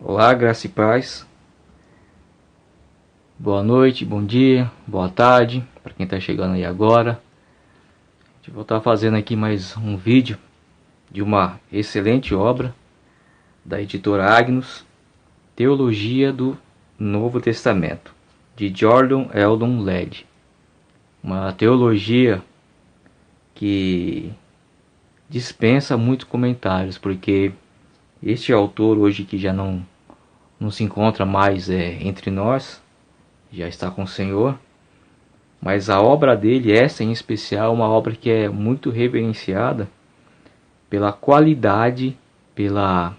Olá, graça e paz. Boa noite, bom dia, boa tarde para quem está chegando aí agora. Eu vou estar fazendo aqui mais um vídeo de uma excelente obra da editora Agnus, Teologia do Novo Testamento, de Jordan Eldon Led. Uma teologia que dispensa muitos comentários, porque este autor hoje, que já não se encontra mais entre nós, já está com o Senhor, mas a obra dele, essa em especial, é uma obra que é muito reverenciada pela qualidade, pela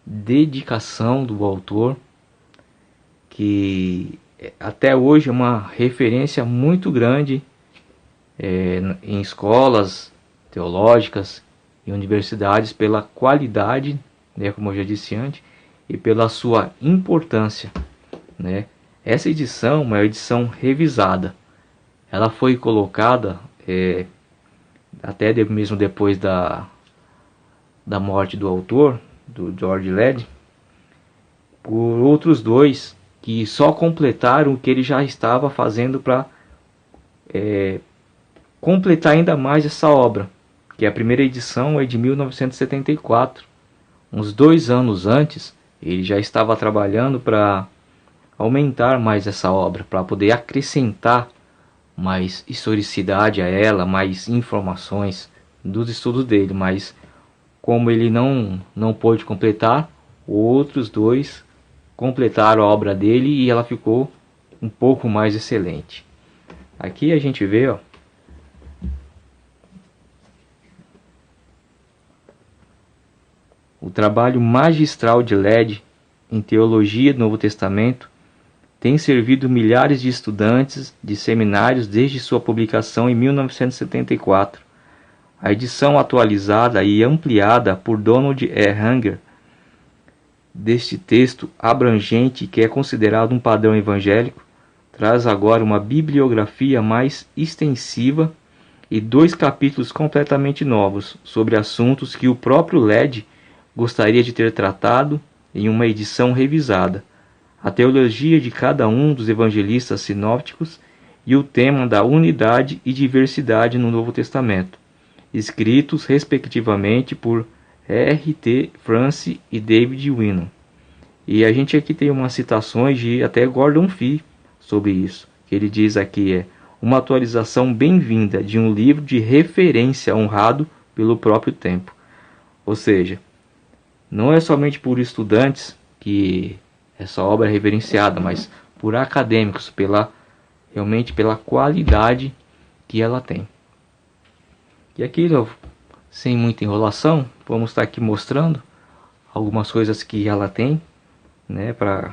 dedicação do autor, que até hoje é uma referência muito grande em escolas teológicas e universidades, pela qualidade, como eu já disse antes, e pela sua importância, Essa edição é uma edição revisada. Ela foi colocada até mesmo depois da morte do autor, do George Led, por outros dois que só completaram o que ele já estava fazendo para completar ainda mais essa obra, que a primeira edição é de 1974. Uns 2 anos antes, ele já estava trabalhando para aumentar mais essa obra, para poder acrescentar mais historicidade a ela, mais informações dos estudos dele. Mas como ele não pôde completar, outros dois completaram a obra dele e ela ficou um pouco mais excelente. Aqui a gente vê, o trabalho magistral de Led em teologia do Novo Testamento tem servido milhares de estudantes de seminários desde sua publicação em 1974. A edição atualizada e ampliada por Donald E. Hanger deste texto abrangente, que é considerado um padrão evangélico, traz agora uma bibliografia mais extensiva e 2 capítulos completamente novos sobre assuntos que o próprio Led gostaria de ter tratado em uma edição revisada: a teologia de cada um dos evangelistas sinópticos e o tema da unidade e diversidade no Novo Testamento, escritos respectivamente por R.T. France e David Winnan. E a gente aqui tem umas citações de até Gordon Fee sobre isso, que ele diz aqui uma atualização bem-vinda de um livro de referência honrado pelo próprio tempo. Ou seja, não é somente por estudantes que essa obra é reverenciada, mas por acadêmicos, realmente pela qualidade que ela tem. E aqui, sem muita enrolação, vamos estar aqui mostrando algumas coisas que ela tem, para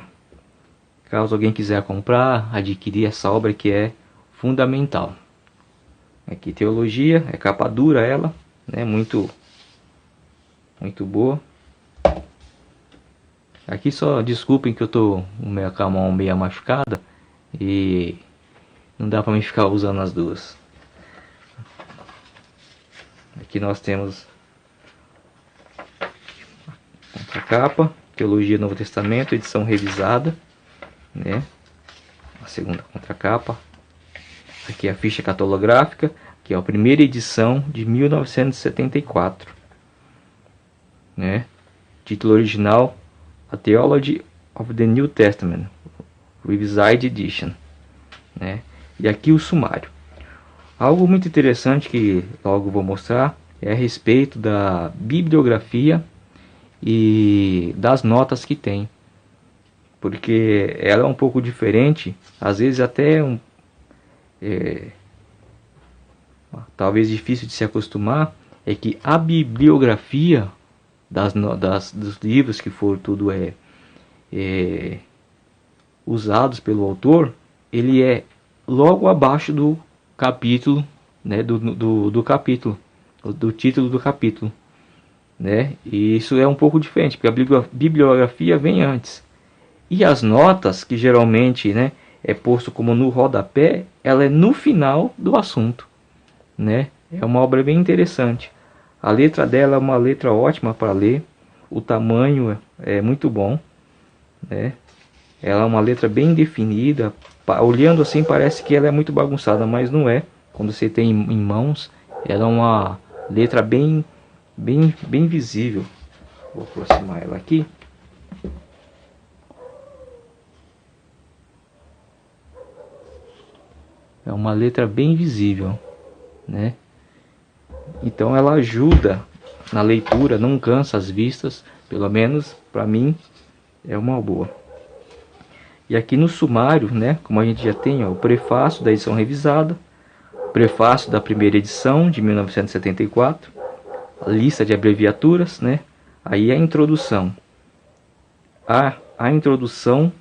caso alguém quiser comprar, adquirir essa obra que é fundamental. Aqui teologia, é capa dura ela, muito boa. Aqui só desculpem que eu tô com a mão meio machucada e não dá para mim ficar usando as duas. Aqui nós temos a capa, Teologia do Novo Testamento, edição revisada, a segunda contracapa. Aqui a ficha catalográfica, que é a primeira edição de 1974, Título original: A Theology of the New Testament, Revised Edition, E aqui o sumário. Algo muito interessante que logo vou mostrar é a respeito da bibliografia e das notas que tem, porque ela é um pouco diferente, às vezes até talvez difícil de se acostumar, é que a bibliografia dos livros que for tudo usados pelo autor, ele é logo abaixo do capítulo, do capítulo, do título do capítulo, E isso é um pouco diferente, porque a bibliografia vem antes. E as notas, que geralmente, é posto como no rodapé, ela é no final do assunto, É uma obra bem interessante. A letra dela é uma letra ótima para ler, o tamanho é muito bom, né? Ela é uma letra bem definida, olhando assim parece que ela é muito bagunçada, mas não é. Quando você tem em mãos, ela é uma letra bem visível. Vou aproximar ela aqui. É uma letra bem visível, né? Então ela ajuda na leitura, não cansa as vistas, pelo menos para mim é uma boa. E aqui no sumário, né, como a gente já tem, ó, o prefácio da edição revisada, o prefácio da primeira edição de 1974, a lista de abreviaturas, né? Aí a introdução. A introdução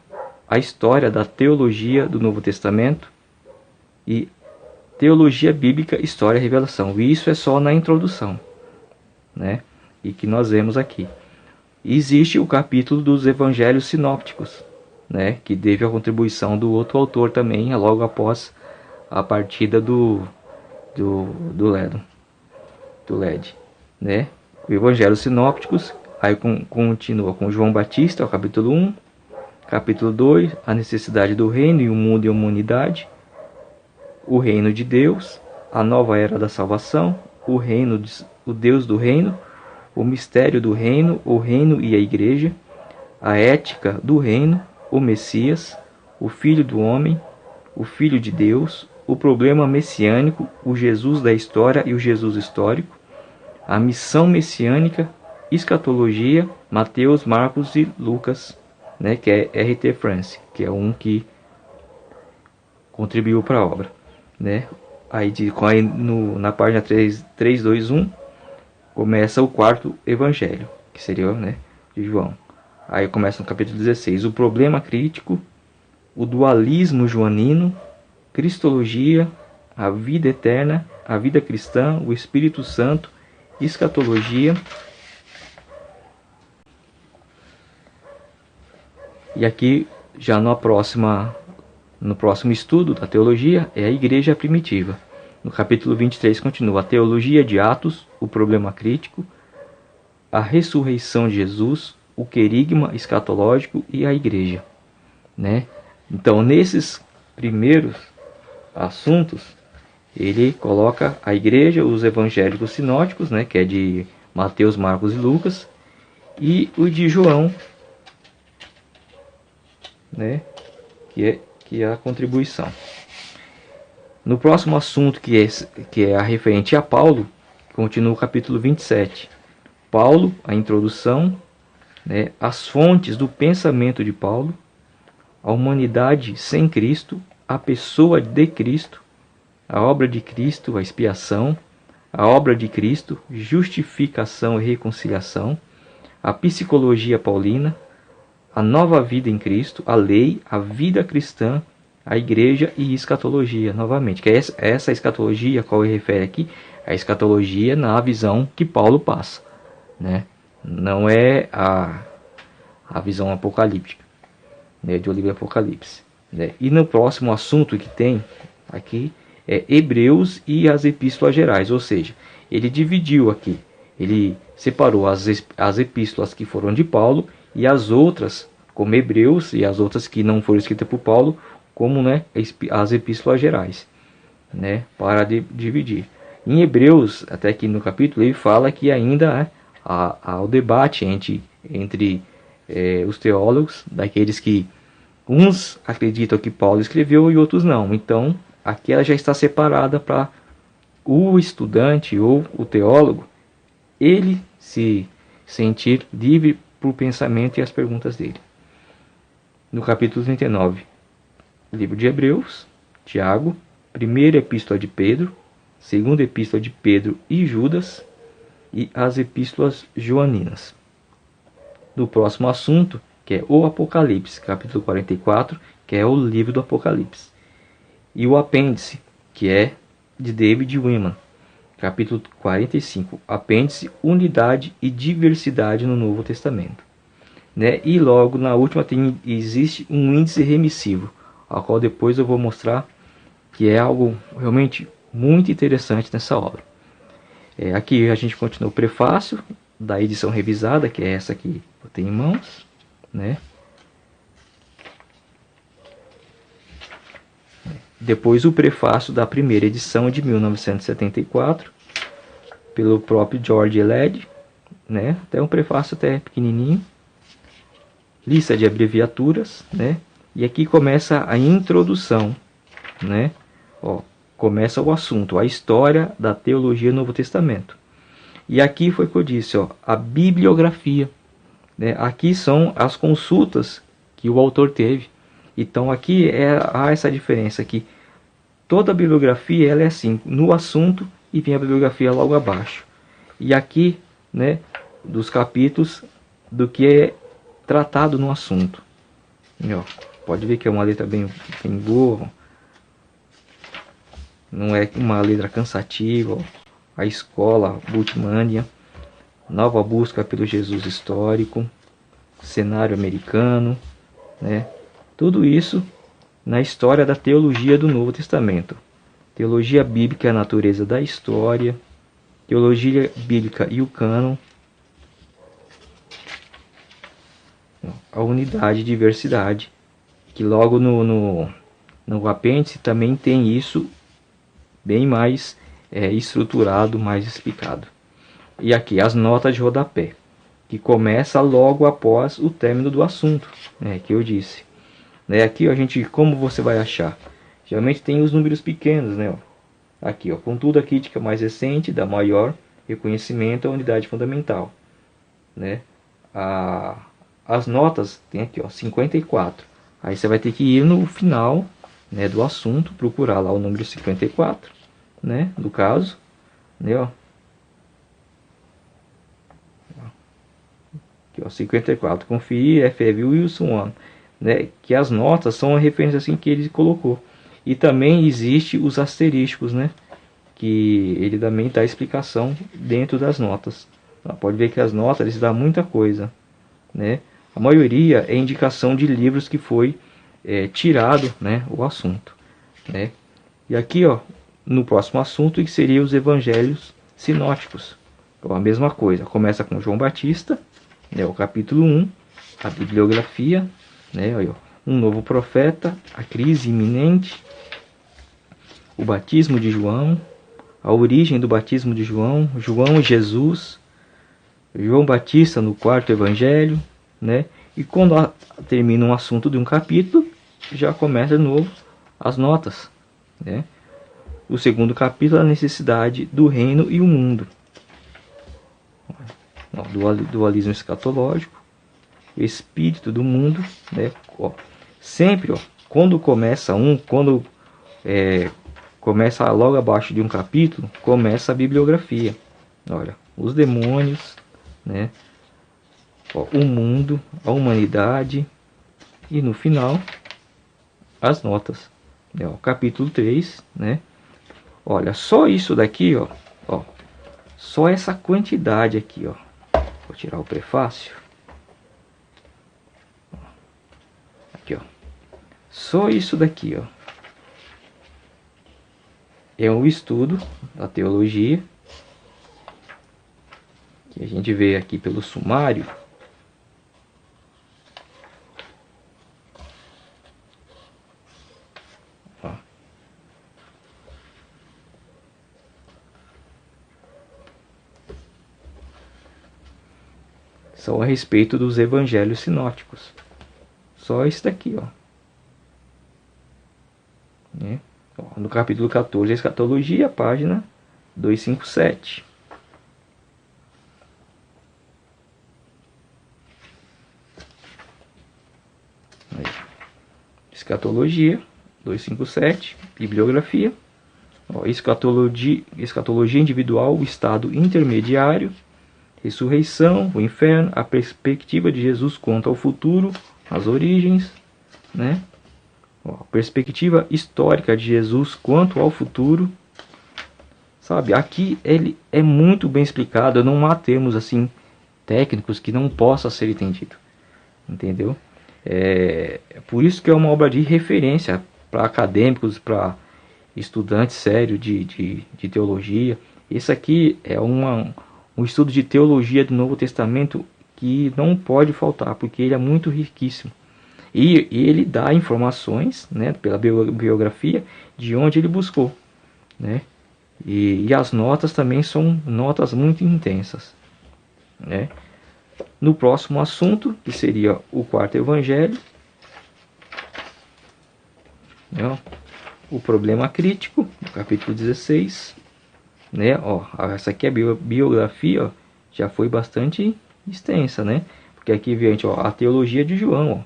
à história da teologia do Novo Testamento e teologia bíblica, história e revelação. E isso é só na introdução, né? E que nós vemos aqui. Existe o capítulo dos evangelhos sinópticos, né? Que teve a contribuição do outro autor também, logo após a partida do LED, né? O evangelhos sinópticos, aí continua com João Batista, o capítulo 1, capítulo 2, a necessidade do reino e o mundo e a humanidade, o reino de Deus, a nova era da salvação, o Deus do reino, o mistério do reino, o reino e a igreja, a ética do reino, o Messias, o Filho do homem, o Filho de Deus, o problema messiânico, o Jesus da história e o Jesus histórico, a missão messiânica, escatologia, Mateus, Marcos e Lucas, né, que é R.T. France, que é um que contribuiu para a obra, né? Aí na página 321 começa o quarto evangelho, que seria, né, de João. Aí começa no capítulo 16, o problema crítico, o dualismo joanino, cristologia, a vida eterna, a vida cristã, o Espírito Santo, escatologia. E aqui, já no próximo estudo da teologia, é a igreja primitiva. No capítulo 23 continua a teologia de Atos, o problema crítico, a ressurreição de Jesus, o querigma escatológico e a igreja, né? Então, nesses primeiros assuntos, ele coloca a igreja, os evangélicos sinóticos, né, que é de Mateus, Marcos e Lucas, e o de João, né, que é a contribuição. No próximo assunto, que é a referente a Paulo, continua o capítulo 27. Paulo, a introdução, né, as fontes do pensamento de Paulo, a humanidade sem Cristo, a pessoa de Cristo, a obra de Cristo, a expiação, a obra de Cristo, justificação e reconciliação, a psicologia paulina, a nova vida em Cristo, a lei, a vida cristã, a igreja e escatologia, novamente. Que é essa escatologia, a qual ele refere aqui, a escatologia na visão que Paulo passa, né? Não é a visão apocalíptica, né, do livro Apocalipse, né? E no próximo assunto que tem aqui é Hebreus e as epístolas gerais, ou seja, ele dividiu aqui, ele separou as epístolas que foram de Paulo e as outras, como Hebreus, e as outras que não foram escritas por Paulo, como, né, as epístolas gerais, né, para dividir. Em Hebreus, até aqui no capítulo, ele fala que ainda há o debate entre os teólogos, daqueles que uns acreditam que Paulo escreveu e outros não. Então, aqui ela já está separada para o estudante ou o teólogo, ele se sentir livre para o pensamento e as perguntas dele. No capítulo 39, livro de Hebreus, Tiago, primeira epístola de Pedro, segunda epístola de Pedro e Judas e as epístolas joaninas. No próximo assunto, que é o Apocalipse, capítulo 44, que é o livro do Apocalipse. E o apêndice, que é de David Wiman, capítulo 45, apêndice, unidade e diversidade no Novo Testamento, né? E logo na última existe um índice remissivo, ao qual depois eu vou mostrar que é algo realmente muito interessante nessa obra. Aqui a gente continua o prefácio da edição revisada, que é essa que eu tenho em mãos, né? Depois o prefácio da primeira edição de 1974, pelo próprio George Led, né? Até um prefácio até pequenininho. Lista de abreviaturas, né? E aqui começa a introdução, né? Ó, começa o assunto, a história da teologia do Novo Testamento. E aqui foi o que eu disse, ó, a bibliografia, né? Aqui são as consultas que o autor teve. Então aqui há essa diferença aqui. Toda a bibliografia ela é assim, no assunto, e vem a bibliografia logo abaixo. E aqui, né, dos capítulos do que é tratado no assunto. E, ó, pode ver que é uma letra bem boa. Não é uma letra cansativa. Ó. A escola Bultmannia, nova busca pelo Jesus histórico, cenário americano, né? Tudo isso na história da teologia do Novo Testamento. Teologia bíblica e a natureza da história, teologia bíblica e o cânon, a unidade e diversidade, que logo no apêndice também tem isso bem mais estruturado, mais explicado. E aqui as notas de rodapé, que começa logo após o término do assunto, né, que eu disse. Né, aqui a gente, como você vai achar? Geralmente tem os números pequenos, né? Ó. Aqui, ó, contudo a crítica mais recente dá maior reconhecimento à unidade fundamental, né? As notas tem aqui, ó, 54. Aí você vai ter que ir no final, né, do assunto, procurar lá o número 54, né, do caso, né, ó. Aqui, ó, 54. Conferir F.F. Wilson, né, que as notas são a referência assim que ele colocou. E também existe os asterísticos, né, que ele também dá explicação dentro das notas. Pode ver que as notas eles dão muita coisa, né? A maioria é indicação de livros que foi tirado, né, o assunto, né? E aqui, ó, no próximo assunto, que seria os evangelhos sinóticos. Então, a mesma coisa, começa com João Batista, né, o capítulo 1, a bibliografia, né, ó, um novo profeta, a crise iminente, o batismo de João, a origem do batismo de João, João e Jesus, João Batista no quarto evangelho, né? E quando termina um assunto de um capítulo, já começa de novo as notas, né? O segundo capítulo, a necessidade do reino e o mundo. Dualismo escatológico, o espírito do mundo, né? Ó, sempre, ó, quando começa começa logo abaixo de um capítulo, começa a bibliografia. Olha, os demônios, né? Ó, o mundo, a humanidade e no final as notas. Ó, capítulo 3, né? Olha, só isso daqui, ó, só essa quantidade aqui, ó. Vou tirar o prefácio. Aqui, ó. Só isso daqui, ó. É um estudo da teologia que a gente vê aqui pelo sumário. Ó. São a respeito dos evangelhos sinóticos. Só isso daqui, ó. Né? No capítulo 14, a escatologia, página 257. Aí. Escatologia, 257, bibliografia. Ó, escatologia individual, o estado intermediário, ressurreição, o inferno, a perspectiva de Jesus quanto ao futuro, as origens, né? A perspectiva histórica de Jesus quanto ao futuro, sabe? Aqui ele é muito bem explicado, não há termos assim técnicos que não possa ser entendido, entendeu? É por isso que é uma obra de referência para acadêmicos, para estudantes sérios de teologia. Isso aqui é um estudo de teologia do Novo Testamento que não pode faltar, porque ele é muito riquíssimo. E ele dá informações, né, pela biografia, de onde ele buscou, né? E as notas também são notas muito intensas, né? No próximo assunto, que seria o quarto evangelho, né, o problema crítico, no capítulo 16, né? Ó, essa aqui é a biografia, ó, já foi bastante extensa, né? Porque aqui vem, ó, a teologia de João,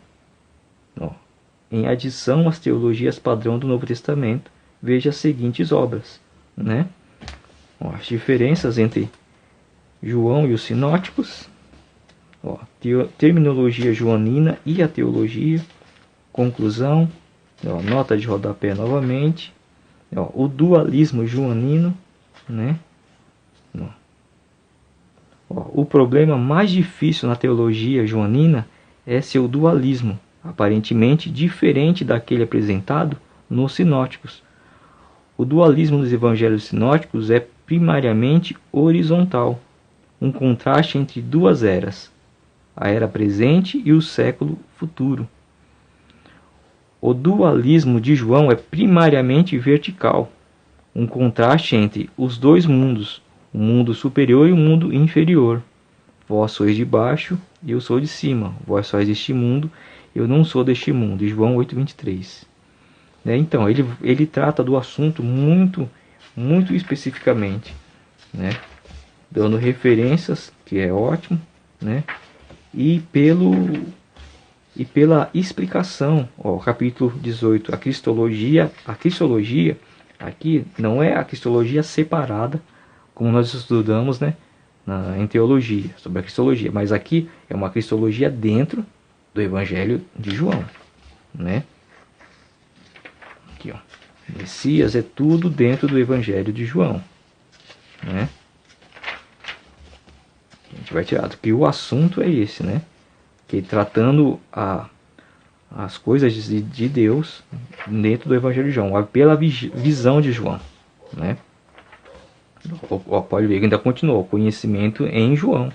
ó. Em adição às teologias padrão do Novo Testamento, veja as seguintes obras, né? Ó, as diferenças entre João e os sinóticos, ó, terminologia joanina e a teologia, conclusão, ó, nota de rodapé novamente, ó, o dualismo joanino, né? Ó, o problema mais difícil na teologia joanina é seu dualismo, aparentemente diferente daquele apresentado nos sinóticos. O dualismo dos evangelhos sinóticos é primariamente horizontal, um contraste entre duas eras, a era presente e o século futuro. O dualismo de João é primariamente vertical, um contraste entre os dois mundos, o mundo superior e o mundo inferior. Vós sois de baixo e eu sou de cima. Vós sois deste mundo, eu não sou deste mundo. João 8:23. Né? Então, ele trata do assunto muito especificamente, né? Dando referências, que é ótimo, né? E pela explicação, ó, capítulo 18, a cristologia aqui não é a cristologia separada, como nós estudamos, né, em teologia, sobre a cristologia, mas aqui é uma cristologia dentro do Evangelho de João, né? Aqui, ó, Messias é tudo dentro do Evangelho de João, né? A gente vai tirar, porque o assunto é esse, né? Que tratando as coisas de Deus dentro do Evangelho de João, pela visão de João, né? Pode ver que ainda continuou, o conhecimento em João,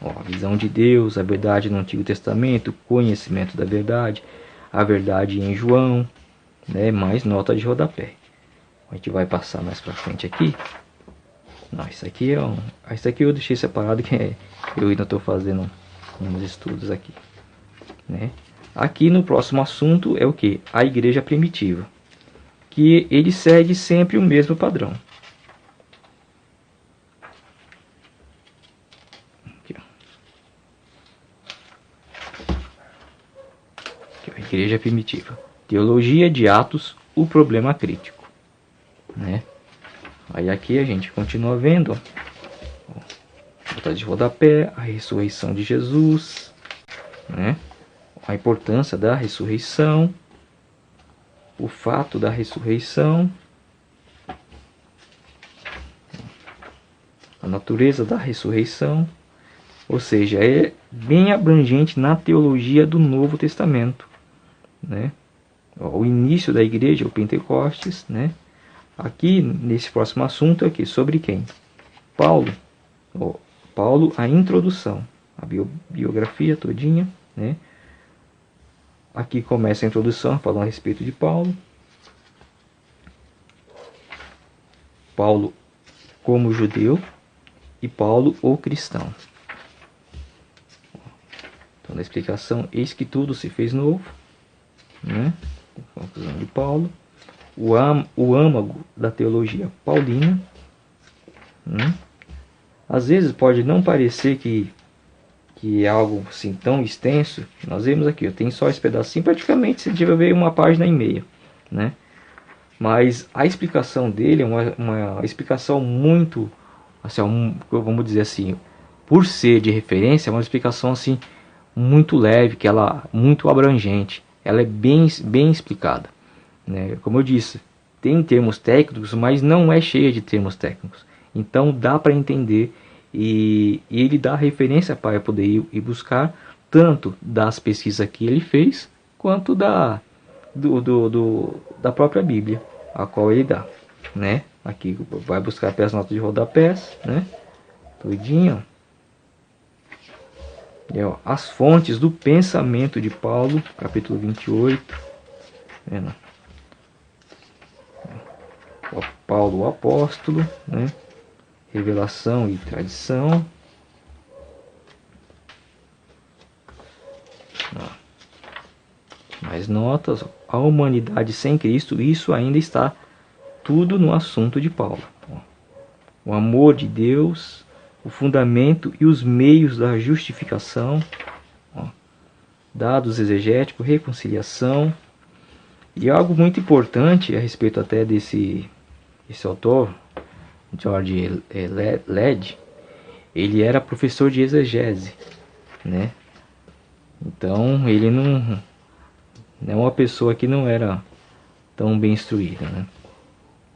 ó, a visão de Deus, a verdade no Antigo Testamento, conhecimento da verdade, a verdade em João, né? Mais nota de rodapé. A gente vai passar mais pra frente aqui. Não, isso aqui isso aqui eu deixei separado, que eu ainda estou fazendo uns estudos aqui, né? Aqui no próximo assunto é o que? A igreja primitiva, que ele segue sempre o mesmo padrão. Aqui, ó. Aqui, ó, igreja primitiva. Teologia de Atos, o problema crítico, né? Aí aqui a gente continua vendo, ó, nota de rodapé, a ressurreição de Jesus, né? A importância da ressurreição, o fato da ressurreição, a natureza da ressurreição, ou seja, é bem abrangente na teologia do Novo Testamento, né? O início da igreja, o Pentecostes, né? Aqui nesse próximo assunto aqui sobre quem? Paulo, a introdução, a biografia todinha, né? Aqui começa a introdução falando a respeito de Paulo. Paulo como judeu e Paulo o cristão. Então na explicação, eis que tudo se fez novo, né? Conclusão de Paulo. O âmago da teologia paulina, né? Às vezes pode não parecer que é algo assim tão extenso. Nós vemos aqui, eu tenho só esse pedacinho, praticamente se tiver ver uma página e meia, né? Mas a explicação dele é uma explicação muito, assim, vamos dizer assim, por ser de referência, é uma explicação assim muito leve, que ela muito abrangente, ela é bem explicada, né? Como eu disse, tem termos técnicos, mas não é cheia de termos técnicos, então dá para entender. E ele dá referência para poder ir buscar tanto das pesquisas que ele fez, quanto da própria Bíblia, a qual ele dá, né? Aqui vai buscar pelas notas de rodapés, né? Tudinho, ó, as fontes do pensamento de Paulo, capítulo 28. Vendo? Ó, Paulo o apóstolo, né? Revelação e tradição. Ó, mais notas. A humanidade sem Cristo, isso ainda está tudo no assunto de Paulo. Ó, o amor de Deus, o fundamento e os meios da justificação, ó, dados exegéticos, reconciliação. E algo muito importante a respeito até esse autor, George Led, ele era professor de exegese, né? Então ele não é uma pessoa que não era tão bem instruída, né?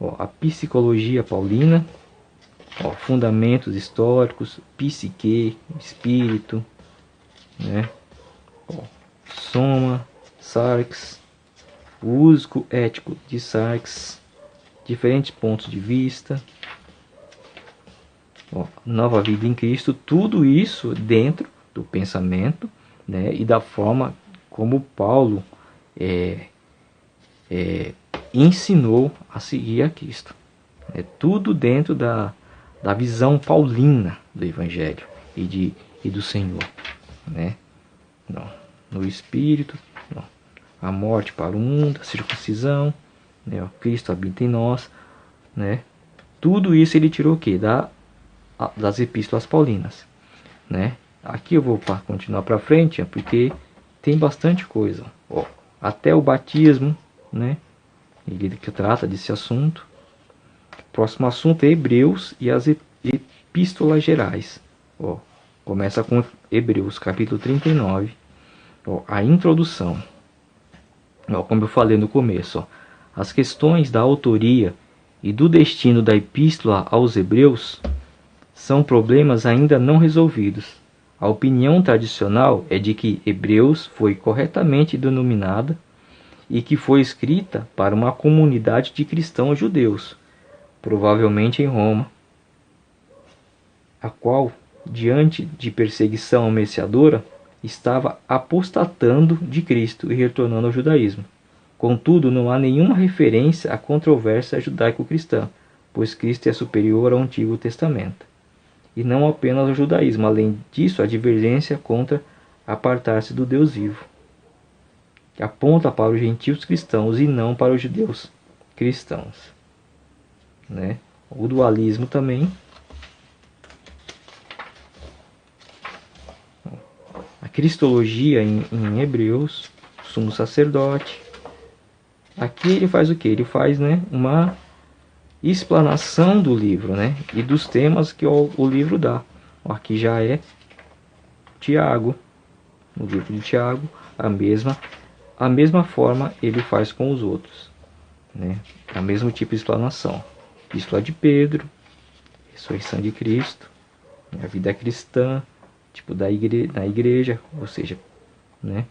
Ó, a psicologia paulina, ó, fundamentos históricos, psique, espírito, né? Ó, Soma, Sarx, o uso ético de Sarx, diferentes pontos de vista, ó, nova vida em Cristo, tudo isso dentro do pensamento, né, e da forma como Paulo ensinou a seguir a Cristo. É tudo dentro da visão paulina do Evangelho e do Senhor, né? Não, no Espírito, não, a morte para o mundo, a circuncisão, né, ó, Cristo habita em nós, né? Tudo isso ele tirou o quê? Das epístolas paulinas, né? Aqui eu vou continuar para frente, porque tem bastante coisa, ó, até o batismo, né? Ele que trata desse assunto. Próximo assunto é Hebreus e as epístolas gerais. Ó, começa com Hebreus capítulo 39, ó, a introdução. Ó, como eu falei no começo, ó, as questões da autoria e do destino da epístola aos Hebreus são problemas ainda não resolvidos. A opinião tradicional é de que Hebreus foi corretamente denominada e que foi escrita para uma comunidade de cristãos judeus, provavelmente em Roma, a qual, diante de perseguição ameaçadora, estava apostatando de Cristo e retornando ao judaísmo. Contudo, não há nenhuma referência à controvérsia judaico-cristã, pois Cristo é superior ao Antigo Testamento, e não apenas ao judaísmo. Além disso, a divergência contra apartar-se do Deus vivo, que aponta para os gentios cristãos e não para os judeus cristãos, né? O dualismo também. A cristologia em Hebreus, sumo sacerdote. Aqui ele faz o que? Ele faz, né, uma explanação do livro, né, e dos temas que o livro dá. Aqui já é Tiago, no livro de Tiago, a mesma forma ele faz com os outros, né, a mesmo tipo de explanação. Epístola de Pedro, ressurreição de Cristo, a vida cristã, tipo da igreja, ou seja, né,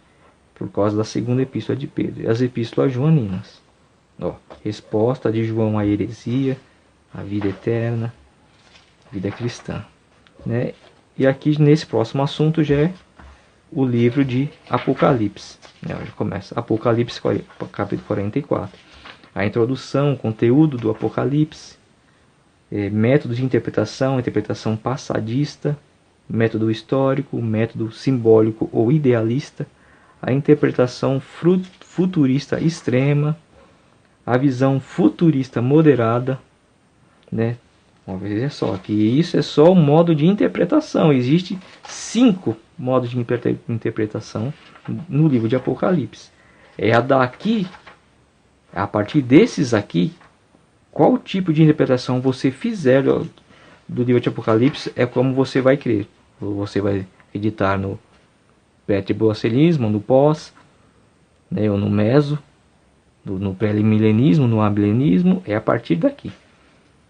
por causa da segunda epístola de Pedro. E as epístolas joaninas, ó, resposta de João à heresia, a vida eterna, a vida cristã, né? E aqui nesse próximo assunto já é o livro de Apocalipse, né? Já começa Apocalipse capítulo 44, a introdução, o conteúdo do Apocalipse, método de interpretação passadista, método histórico, método simbólico ou idealista, a interpretação futurista extrema, a visão futurista moderada, né? Uma vez é só que isso é só o modo de interpretação. Existe 5 modos de interpretação no livro de Apocalipse. É a daqui, a partir desses aqui, qual tipo de interpretação você fizer do livro de Apocalipse é como você vai crer. Você vai acreditar no pré-tribulacionismo, no pós, né, ou no meso, no pré-milenismo, no amilenismo, é a partir daqui,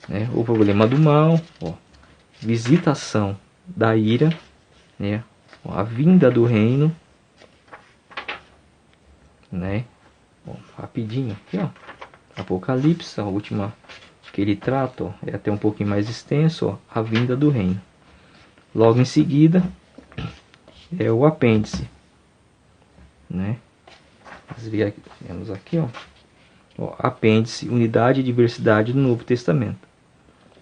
né? O problema do mal, ó, visitação da ira, né, ó, a vinda do reino, né? Ó, rapidinho aqui, ó, Apocalipse, a última que ele trata, ó, é até um pouquinho mais extenso, ó, a vinda do reino. Logo em seguida, é o apêndice, né? Vemos aqui, ó, apêndice, unidade e diversidade do Novo Testamento,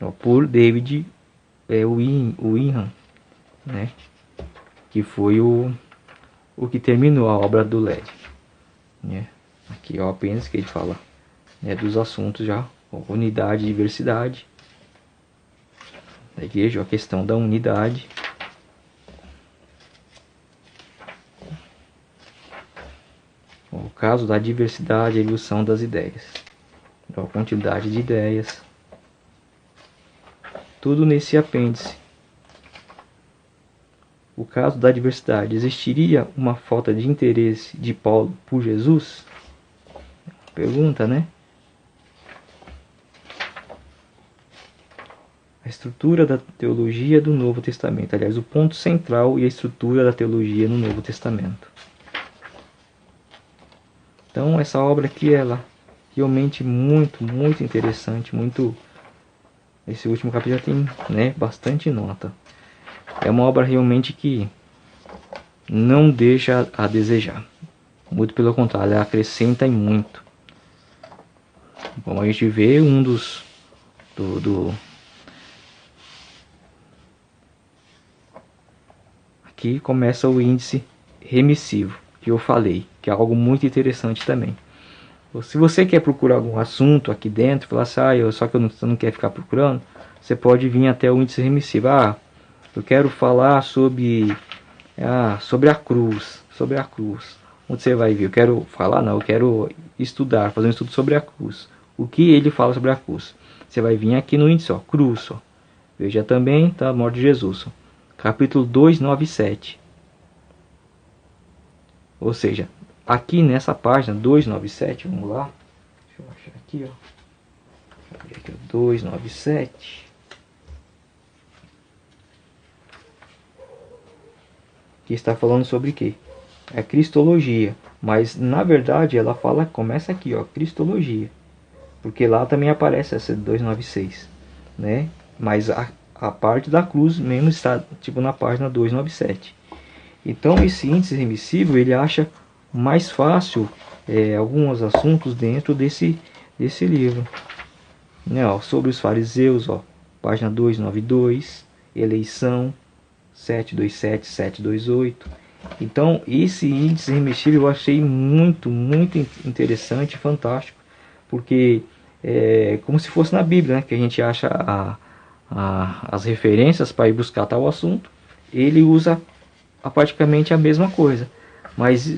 ó, por David Winham, né? Que foi o que terminou a obra do LED, né? Aqui ó, o apêndice que ele fala, né, dos assuntos já, ó, unidade e diversidade da igreja, a questão da unidade, o caso da diversidade, a evolução das ideias, a quantidade de ideias, tudo nesse apêndice. O caso da diversidade, existiria uma falta de interesse de Paulo por Jesus? Pergunta, né? A estrutura da teologia do Novo Testamento, aliás, o ponto central e a estrutura da teologia no Novo Testamento. Então essa obra aqui, ela realmente muito interessante, muito. Esse último capítulo já tem, né, bastante nota. É uma obra realmente que não deixa a desejar. Muito pelo contrário, ela acrescenta em muito. Como a gente vê, um dos aqui começa o índice remissivo, que eu falei, que é algo muito interessante também. Se você quer procurar algum assunto aqui dentro, falar assim, só que você não quer ficar procurando, você pode vir até o índice remissivo. Eu quero falar sobre a cruz, Onde você vai ver? Eu quero falar, não, eu quero estudar, fazer um estudo sobre a cruz. O que ele fala sobre a cruz? Você vai vir aqui no índice, ó, cruz, ó. Veja também, tá, a morte de Jesus, ó. Capítulo 297. Ou seja, aqui nessa página 297, vamos lá. Deixa eu achar aqui, ó. Aqui, ó, 297. Que está falando sobre o quê? É cristologia, mas na verdade ela fala, começa aqui, ó, cristologia, porque lá também aparece essa 296, né? Mas a parte da cruz mesmo está tipo na página 297. Então esse índice remissivo, ele acha mais fácil alguns assuntos dentro desse livro, né? Ó, sobre os fariseus, ó, página 292, eleição 727, 728. Então esse índice remissivo eu achei muito interessante, fantástico, porque é como se fosse na Bíblia, né, que a gente acha as referências para ir buscar tal assunto. Ele usa praticamente a mesma coisa, mas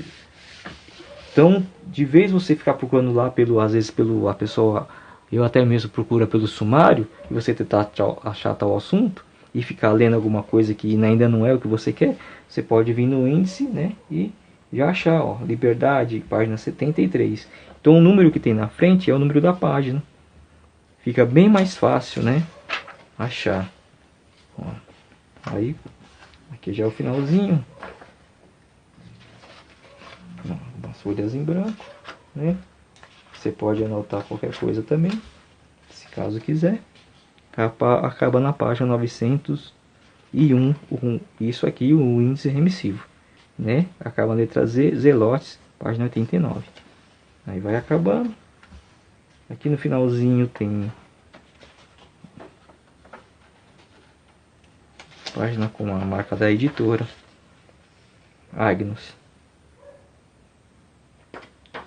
então de vez você ficar procurando lá às vezes a pessoa, eu até mesmo procura pelo sumário, e você tentar achar tal assunto e ficar lendo alguma coisa que ainda não é o que você quer, você pode vir no índice, né, e já achar, ó, Liberdade, página 73. Então o número que tem na frente é o número da página. Fica bem mais fácil, né, achar. Ó, aí, aqui já é o finalzinho. Umas folhas em branco, né? Você pode anotar qualquer coisa também, se caso quiser. Acaba na página 901, isso aqui, o índice remissivo, né? Acaba na letra Z, Zelotes, página 89. Aí vai acabando. Aqui no finalzinho tem página com a marca da editora Agnus.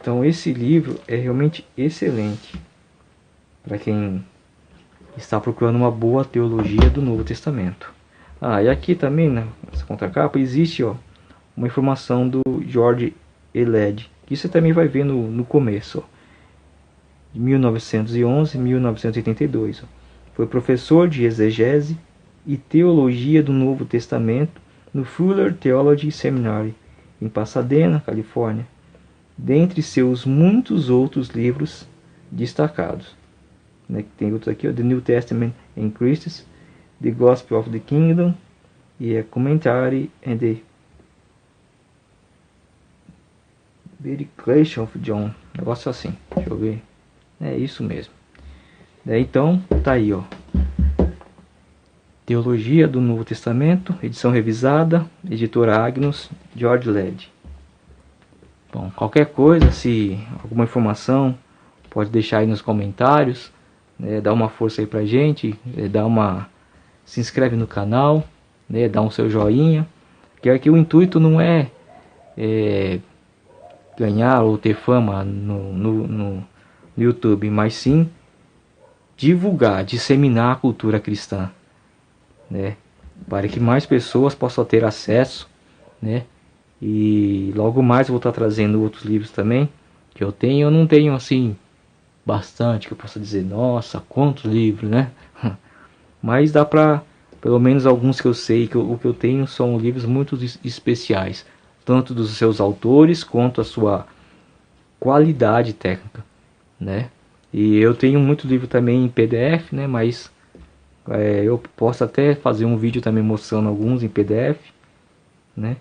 Então esse livro é realmente excelente para quem está procurando uma boa teologia do Novo Testamento. E aqui também, nessa contracapa, existe, ó, uma informação do George Eled, que você também vai ver no começo, ó, de 1911 a 1982. Ó. Foi professor de exegese e teologia do Novo Testamento no Fuller Theology Seminary, em Pasadena, Califórnia, dentre seus muitos outros livros destacados. Tem outros aqui, ó, The New Testament in Christ, The Gospel of the Kingdom, e a Commentary and the Dedication of John, negócio assim, deixa eu ver, é isso mesmo. Então, tá aí, ó, Teologia do Novo Testamento, edição revisada, editora Agnus, George Led. Bom, qualquer coisa, se alguma informação, pode deixar aí nos comentários, né, dá uma força aí pra gente, se inscreve no canal, né, dá um seu joinha, que aqui o intuito não é ganhar ou ter fama no YouTube, mas sim divulgar, disseminar a cultura cristã, né, para que mais pessoas possam ter acesso, né, e logo mais eu vou estar trazendo outros livros também que eu tenho. Eu não tenho assim bastante que eu possa dizer, nossa, quantos livros, né? Mas dá pra, pelo menos alguns que eu sei, o que eu tenho são livros muito especiais, tanto dos seus autores quanto a sua qualidade técnica, né? E eu tenho muito livro também em PDF, né? Mas eu posso até fazer um vídeo também mostrando alguns em PDF, né?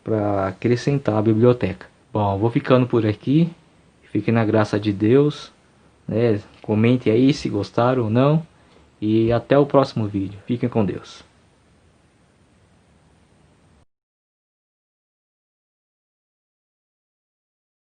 Para acrescentar a biblioteca. Bom, vou ficando por aqui. Fiquem na graça de Deus, né? Comentem aí se gostaram ou não. E até o próximo vídeo. Fiquem com Deus.